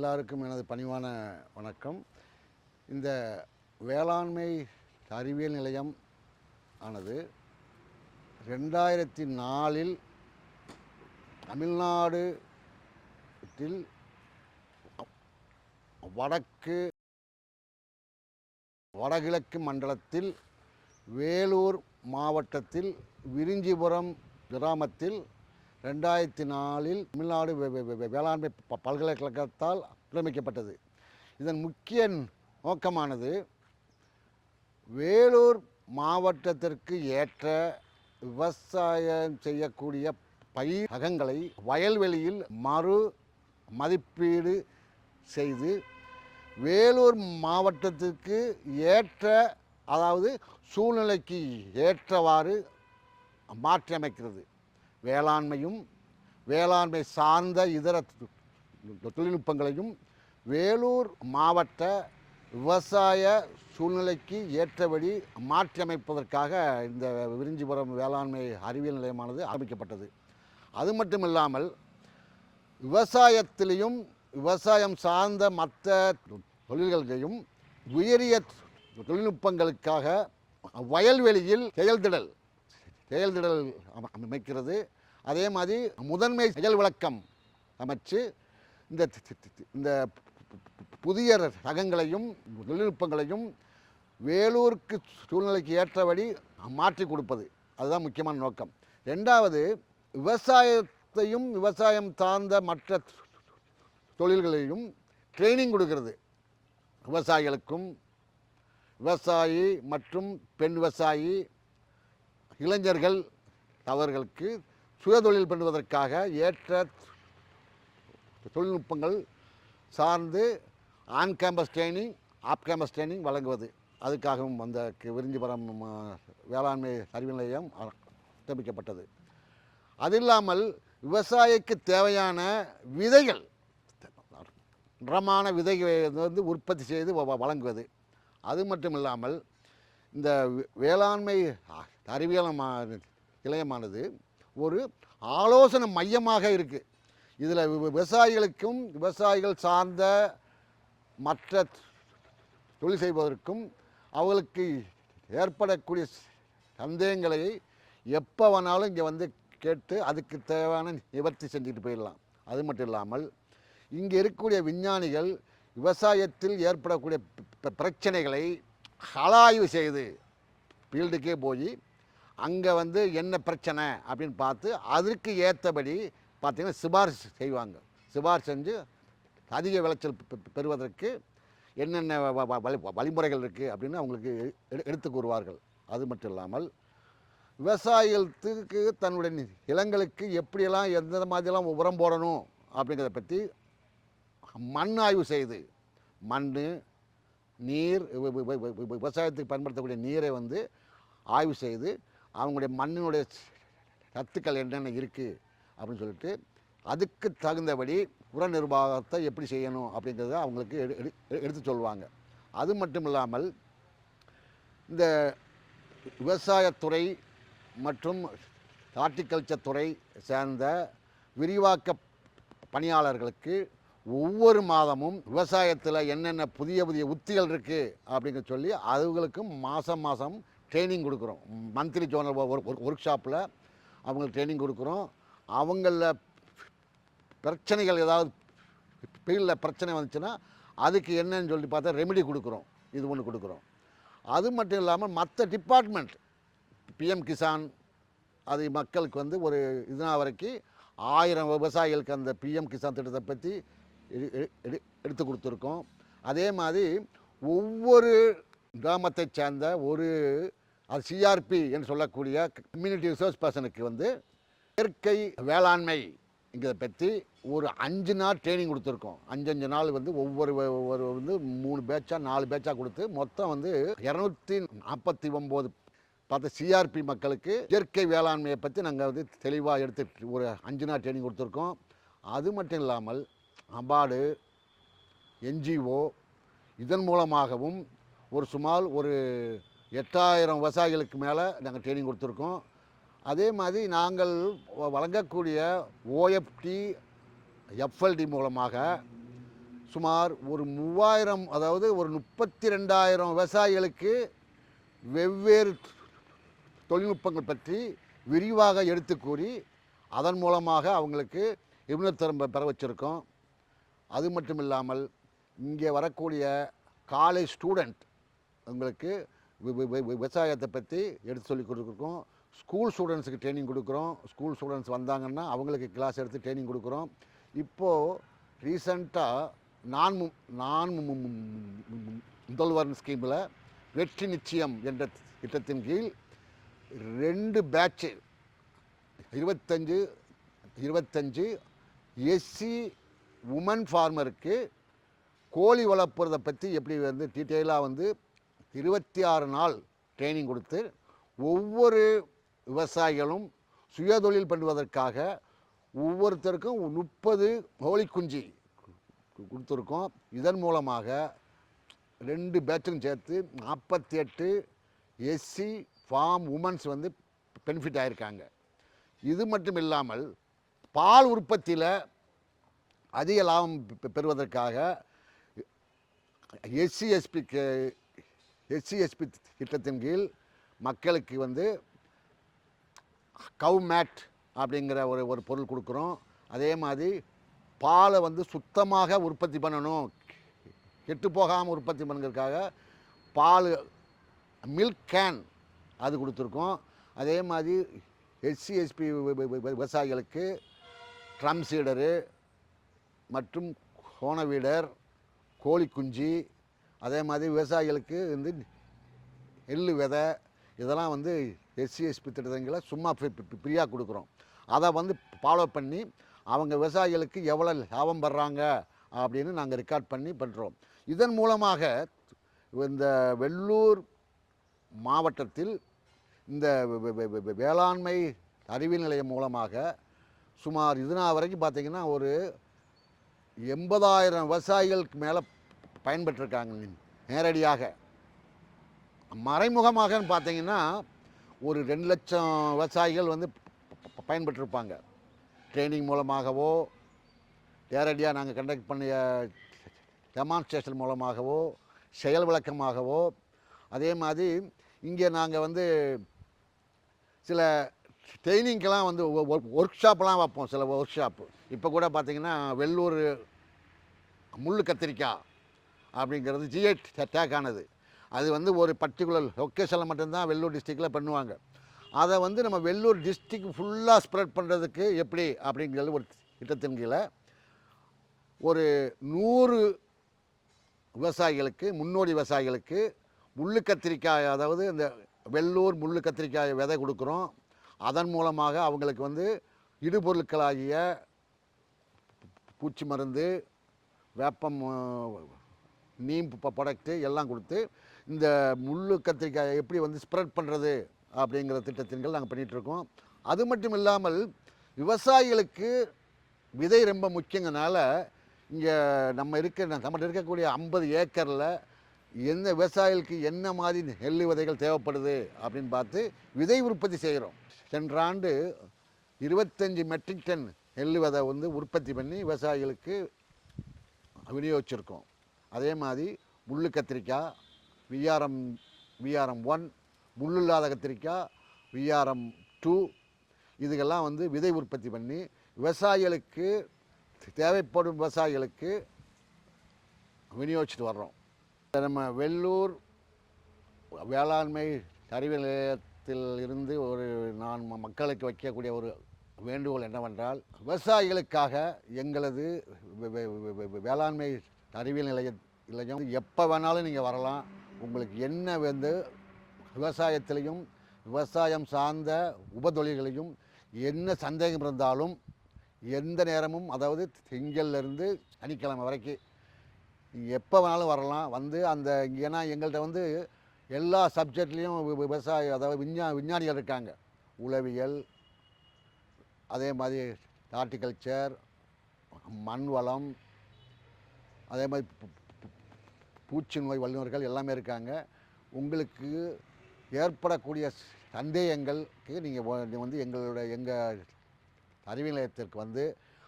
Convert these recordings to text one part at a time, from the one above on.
எல்லாருக்கும் எனது பணிவான வணக்கம். இந்த வேளாண்மை அறிவியல் நிலையம் ஆனது 2004 தமிழ்நாட்டில் வடகிழக்கு மண்டலத்தில் வேலூர் மாவட்டத்தில் விரிஞ்சிபுரம் கிராமத்தில் 2004 தமிழ்நாடு வேளாண்மை பல்கலைக்கழகத்தால் ஆரம்பிக்கப்பட்டது. இதன் முக்கிய நோக்கமானது வேலூர் மாவட்டத்திற்கு ஏற்ற விவசாயம் செய்யக்கூடிய பயிர் ரகங்களை வயல்வெளியில் மறு மதிப்பீடு செய்து வேலூர் மாவட்டத்திற்கு ஏற்ற, அதாவது சூழ்நிலைக்கு ஏற்றவாறு மாற்றியமைக்கிறது. வேளாண்மையும் வேளாண்மை சார்ந்த இதர தொழில்நுட்பங்களையும் வேலூர் மாவட்ட விவசாய சூழ்நிலைக்கு ஏற்றபடி மாற்றியமைப்பதற்காக இந்த விரிஞ்சிபுரம் வேளாண்மை அறிவியல் நிலையமானது ஆரம்பிக்கப்பட்டது. அது மட்டும் இல்லாமல் விவசாயத்திலையும் விவசாயம் சார்ந்த மற்ற தொழில்களையும் உயரிய தொழில்நுட்பங்களுக்காக வயல்வெளியில் செயல்திடல் அமைக்கிறது. அதே மாதிரி முதன்மை செயல் விளக்கம் அமைச்சு இந்த புதிய ரகங்களையும் தொழில்நுட்பங்களையும் வேலூருக்கு சூழ்நிலைக்கு ஏற்றபடி மாற்றி கொடுப்பது, அதுதான் முக்கியமான நோக்கம். ரெண்டாவது, விவசாயத்தையும் விவசாயம் சார்ந்த மற்ற தொழில்களையும் ட்ரைனிங் கொடுக்கிறது. விவசாயிகளுக்கும் விவசாயி மற்றும் பெண் விவசாயி இளைஞர்கள் அவர்களுக்கு சுயதொழில் பண்ணுவதற்காக ஏற்ற தொழில்நுட்பங்கள் சார்ந்து on campus training, off campus training வழங்குவது, அதுக்காகவும் அந்த விரிஞ்சிபுரம் வேளாண்மை அறிவியல் நிலையம் ஆரம்பிக்கப்பட்டது. அது இல்லாமல் விவசாயிக்கு தேவையான விதைகள், தரமான விதைகளை உற்பத்தி செய்து வழங்குவது. அது மட்டும் இல்லாமல் இந்த வேளாண்மை அறிவியல் நிலையமானது ஒரு ஆலோசனை மையமாக இருக்குது. இதில் விவசாயிகளுக்கும் விவசாயிகள் சார்ந்த மற்ற தொழில் செய்வதற்கும் அவர்களுக்கு ஏற்படக்கூடிய சந்தேகங்களை எப்போ வேணாலும் இங்கே வந்து கேட்டு அதுக்கு தேவையான நிவர்த்தி செஞ்சுட்டு போயிடலாம். அது மட்டும் இல்லாமல் இங்கே இருக்கக்கூடிய விஞ்ஞானிகள் விவசாயத்தில் ஏற்படக்கூடிய பிரச்சனைகளை ஆராய்வு செய்து ஃபீல்டுக்கே போய் அங்கே வந்து என்ன பிரச்சனை அப்படின்னு பார்த்து அதற்கு ஏற்றபடி பார்த்திங்கன்னா சிபாரிசு செய்வாங்க. சிபாரிசு செஞ்சு அதிக விளைச்சல் பெறுவதற்கு என்னென்ன வழிமுறைகள் இருக்குது அப்படின்னு அவங்களுக்கு எடுத்து கூறுவார்கள். அது மட்டும் இல்லாமல் விவசாயிகளுக்கு தன்னுடைய நிலங்களுக்கு எப்படியெல்லாம் எந்த மாதிரியெல்லாம் உரம் போடணும் அப்படிங்கிறத பற்றி மண் ஆய்வு செய்து மண், நீர், விவசாயத்துக்கு பயன்படுத்தக்கூடிய நீரை வந்து ஆய்வு செய்து அவங்களுடைய மண்ணினுடைய சத்துக்கள் என்னென்ன இருக்குது அப்படின்னு சொல்லிட்டு அதுக்கு தகுந்தபடி உர நிர்வாகத்தை எப்படி செய்யணும் அப்படிங்கிறத அவங்களுக்கு எடுத்து சொல்லுவாங்க. அது மட்டும் இல்லாமல் இந்த விவசாயத்துறை மற்றும் ஹார்டிகல்ச்சர் துறை சேர்ந்த விரிவாக்க பணியாளர்களுக்கு ஒவ்வொரு மாதமும் விவசாயத்தில் என்னென்ன புதிய புதிய உத்திகள் இருக்குது அப்படிங்கிற சொல்லி அவங்களுக்கும் மாதம் ட்ரைனிங் கொடுக்குறோம். மந்த்லி ஜோனல் ஒர்க் ஷாப்பில் அவங்களுக்கு ட்ரைனிங் கொடுக்குறோம். அவங்கள பிரச்சனைகள் ஏதாவது ஃபீல்டில் பிரச்சனை வந்துச்சுன்னா அதுக்கு என்னன்னு சொல்லி பார்த்தா ரெமெடி கொடுக்குறோம். இது ஒன்று கொடுக்குறோம். அது மட்டும் இல்லாமல் மற்ற டிபார்ட்மெண்ட் பிஎம் கிசான் அது மக்களுக்கு வந்து ஒரு இதுனா வரைக்கும் 1000 விவசாயிகளுக்கு அந்த பிஎம் கிசான் திட்டத்தை பற்றி எடுத்து கொடுத்துருக்கோம். அதே மாதிரி ஒவ்வொரு கிராமத்தை சேர்ந்த ஒரு அது சிஆர்பி என்று சொல்லக்கூடிய கம்யூனிட்டி ரிசோர்ஸ் பர்சனுக்கு வந்து இயற்கை வேளாண்மைங்கிறத பற்றி ஒரு 5 நாள் ட்ரைனிங் கொடுத்துருக்கோம். 5 நாள் வந்து ஒவ்வொரு வந்து 3 பேட்சாக 4 பேட்சாக கொடுத்து மொத்தம் வந்து 249 பார்த்த சிஆர்பி மக்களுக்கு இயற்கை வேளாண்மையை பற்றி நாங்கள் வந்து தெளிவாக எடுத்து ஒரு 5 நாள் ட்ரைனிங் கொடுத்துருக்கோம். அது மட்டும் இல்லாமல் அபார்டு, என்ஜிஓ இதன் மூலமாகவும் சுமார் ஒரு 8000 விவசாயிகளுக்கு மேலே நாங்கள் ட்ரைனிங் கொடுத்துருக்கோம். அதே மாதிரி நாங்கள் வழங்கக்கூடிய ஓஎஃப்டி, எஃப்எல்டி மூலமாக சுமார் ஒரு 3000 அதாவது ஒரு 32,000 விவசாயிகளுக்கு வெவ்வேறு தொழில்நுட்பங்கள் பற்றி விரிவாக எடுத்து கூறி அதன் மூலமாக அவங்களுக்கு நிபுணத்துவம் பெற வச்சுருக்கோம். அது மட்டும் இல்லாமல் இங்கே வரக்கூடிய காலேஜ் ஸ்டூடெண்ட் உங்களுக்கு விவசாயத்தை பற்றி எடுத்து சொல்லி கொடுக்குறோம். ஸ்கூல் ஸ்டூடெண்ட்ஸுக்கு ட்ரைனிங் கொடுக்குறோம். ஸ்கூல் ஸ்டூடெண்ட்ஸ் வந்தாங்கன்னா அவங்களுக்கு கிளாஸ் எடுத்து ட்ரைனிங் கொடுக்குறோம். இப்போது ரீசண்டாக நான் முதல்வர் ஸ்கீமில் வெற்றி நிச்சயம் என்ற திட்டத்தின் கீழ் 2 பேட்ச்சு 25 எஸ்சி உமன் ஃபார்மருக்கு கோழி வளர்ப்புறதை பற்றி எப்படி வந்து டீட்டெயிலாக வந்து 26 நாள் ட்ரைனிங் கொடுத்து ஒவ்வொரு விவசாயிகளும் சுயதொழில் பண்ணுவதற்காக ஒவ்வொருத்தருக்கும் 30 கோழி குஞ்சு கொடுத்துருக்கோம். இதன் மூலமாக 2 பேட்சும் சேர்த்து 48 எஸ்சி ஃபார்ம் உமன்ஸ் வந்து பெனிஃபிட் ஆகியிருக்காங்க. இது மட்டும் இல்லாமல் பால் உற்பத்தியில் அதிக லாபம் பெறுவதற்காக எஸ்சி எஸ்பி திட்டத்தின் கீழ் மக்களுக்கு வந்து கவ் மேட் அப்படிங்கிற ஒரு பொருள் கொடுக்குறோம். அதே மாதிரி பாலை வந்து சுத்தமாக உற்பத்தி பண்ணணும், கெட்டு போகாமல் உற்பத்தி பண்ணுறதுக்காக பால் மில்க் கேன் அது கொடுத்துருக்கோம். அதே மாதிரி எஸ்சி எஸ்பி விவசாயிகளுக்கு ட்ரம் சீடரு மற்றும் கோணவீடர் கோழி குஞ்சு, அதே மாதிரி விவசாயிகளுக்கு வந்து எள்ளு விதை இதெல்லாம் வந்து எஸ்சி எஸ்பி திட்டங்களை சும்மா ஃப்ரீயாக கொடுக்குறோம். அதை வந்து ஃபாலோ பண்ணி அவங்க விவசாயிகளுக்கு எவ்வளோ லாபம் படுறாங்க அப்படின்னு நாங்கள் ரெக்கார்ட் பண்ணி பண்ணுறோம். இதன் மூலமாக இந்த வெள்ளூர் மாவட்டத்தில் இந்த வேளாண்மை அறிவியல் நிலையம் மூலமாக சுமார் இதனால் வரைக்கும் பார்த்திங்கன்னா ஒரு 80,000 விவசாயிகளுக்கு மேலே பயன்பெற்றிருக்காங்க. நேரடியாக மறைமுகமாகன்னு பார்த்தீங்கன்னா ஒரு 2 லட்சம் விவசாயிகள் வந்து பயன்பெற்றிருப்பாங்க. ட்ரைனிங் மூலமாகவோ நேரடியாக நாங்கள் கண்டக்ட் பண்ணிய டெமான்ஸ்ட்ரேஷன் மூலமாகவோ செயல் விளக்கமாகவோ, அதே மாதிரி இங்கே நாங்கள் வந்து சில ட்ரைனிங்கெலாம் வந்து ஒர்க் ஷாப்லாம் வைப்போம். சில ஒர்க் ஷாப்பு இப்போ கூட பார்த்திங்கன்னா வெள்ளூர் முள் கத்திரிக்காய் அப்படிங்கிறது ஜிஐ டேக் ஆனது. அது வந்து ஒரு பர்டிகுலர் லொக்கேஷனில் மட்டும்தான் வெள்ளூர் டிஸ்ட்ரிக்டில் பண்ணுவாங்க. அதை வந்து நம்ம வெள்ளூர் டிஸ்ட்ரிக் ஃபுல்லாக ஸ்ப்ரெட் பண்ணுறதுக்கு எப்படி அப்படிங்கிறது ஒரு திட்டத்தின் கீழே ஒரு 100 விவசாயிகளுக்கு முன்னோடி விவசாயிகளுக்கு முள்ளு கத்திரிக்காய், அதாவது இந்த வெள்ளூர் முள்ளு கத்திரிக்காய் விதை கொடுக்குறோம். அதன் மூலமாக அவங்களுக்கு வந்து இடுபொருட்களாகிய பூச்சி மருந்து, வேப்பம், நீம் ப்ராடக்ட்டு எல்லாம் கொடுத்து இந்த முள்ளு கத்திரிக்காயை எப்படி வந்து ஸ்ப்ரெட் பண்ணுறது அப்படிங்கிற திட்டத்தின்கள் நாங்கள் பண்ணிகிட்ருக்கோம். அது மட்டும் இல்லாமல் விவசாயிகளுக்கு விதை ரொம்ப முக்கியங்கனால இங்கே நம்மகிட்ட இருக்கக்கூடிய 50 ஏக்கரில் எந்த விவசாயிகளுக்கு என்ன மாதிரி நெல் விதைகள் தேவைப்படுது அப்படின்னு பார்த்து விதை உற்பத்தி செய்கிறோம். சென்ற ஆண்டு 25 மெட்ரிக் டன் நெல் விதை வந்து உற்பத்தி பண்ணி விவசாயிகளுக்கு விநியோகிச்சிருக்கோம். அதே மாதிரி முள்ளு கத்திரிக்காய் விஆர்எம் 1, முள் இல்லாத கத்திரிக்காய் விஆர்எம் 2 இதுக்கெல்லாம் வந்து விதை உற்பத்தி பண்ணி விவசாயிகளுக்கு தேவைப்படும் விவசாயிகளுக்கு விநியோகிச்சுட்டு வர்றோம். நம்ம வெள்ளூர் வேளாண்மை அறிவியல் நிலையத்தில் இருந்து நான் மக்களுக்கு வைக்கக்கூடிய ஒரு வேண்டுகோள் என்னவென்றால், விவசாயிகளுக்காக எங்களது வேளாண்மை அறிவியல் நிலையம் எப்போ வேணாலும் நீங்கள் வரலாம். உங்களுக்கு என்ன வந்து விவசாயத்திலையும் விவசாயம் சார்ந்த உபதொழில்களையும் என்ன சந்தேகம் இருந்தாலும் எந்த நேரமும், அதாவது திங்கள்லேருந்து சனிக்கிழமை வரைக்கும் நீங்கள் எப்போ வேணாலும் வரலாம். வந்து அந்த ஏன்னா எங்கள்கிட்ட வந்து எல்லா சப்ஜெக்ட்லேயும் விவசாய, அதாவது விஞ்ஞானிகள் இருக்காங்க. உளவியல், அதே மாதிரி ஹார்டிகல்ச்சர், மண் வளம், அதே மாதிரி பூச்சி நோய் வல்லுநர்கள் எல்லாமே இருக்காங்க. உங்களுக்கு ஏற்படக்கூடிய சந்தேகங்களுக்கு நீங்கள் வந்து எங்கள் அறிவியல் நிலையத்திற்கு வந்து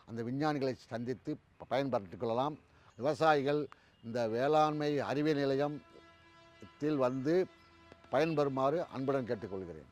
அந்த விஞ்ஞானிகளை சந்தித்து பயன்படுத்திக் கொள்ளலாம். விவசாயிகள் இந்த வேளாண்மை அறிவியல் நிலையத்தில் வந்து பயன்பெறுமாறு அன்புடன் கேட்டுக்கொள்கிறேன்.